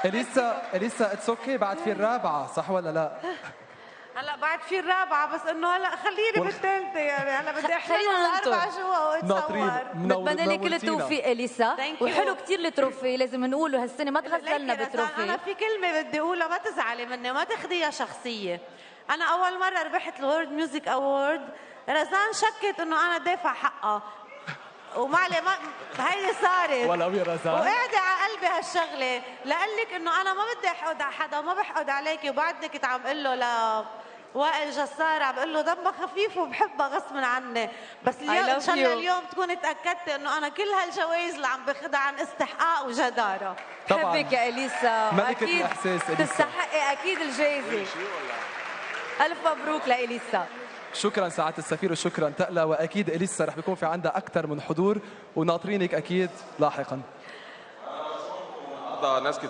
اليسا اتس اوكي، بعد في الرابعه صح ولا لا؟ هلا بعد في الرابعه، بس انه هلا خليني بالثالثه، يعني هلا بدي احللها الاربعه جوا واتصور. بتمنى لك كل التوفيق اليسا، وحلو كثير التروفي، لازم نقوله هالسنه ما تغزلنا بتروفي. انا في كلمه بدي اقولها، ما تزعلي مني وما تاخذيها شخصيه. انا اول مره ربحت الورد ميوزك اوورد، رزان شكت انه انا دافع حقها، ومعلي ما هيدي صارت ولا يا رزان، وقاعده على قلبي هالشغله، لقال لك انه انا ما بدي احقد على حدا وما بحقد عليكي، وبعدني كنت عم قول له وائل جسار، عم بقول له دمها خفيف وبحبها غصب عني، بس اليوم ان شاء الله اليوم تكوني تاكدتي انه انا كل هالجوائز اللي عم باخذها عن استحقاق وجداره. بحبك يا اليسا، ملكة اكيد الاحساس اليسا، تستحقي اكيد الجائزه. الف مبروك لاليسا. شكرا سعاده السفير وشكرا تقلا، واكيد اليسا رح بيكون في عندها اكثر من حضور وناطرينك اكيد لاحقا. ناس كتير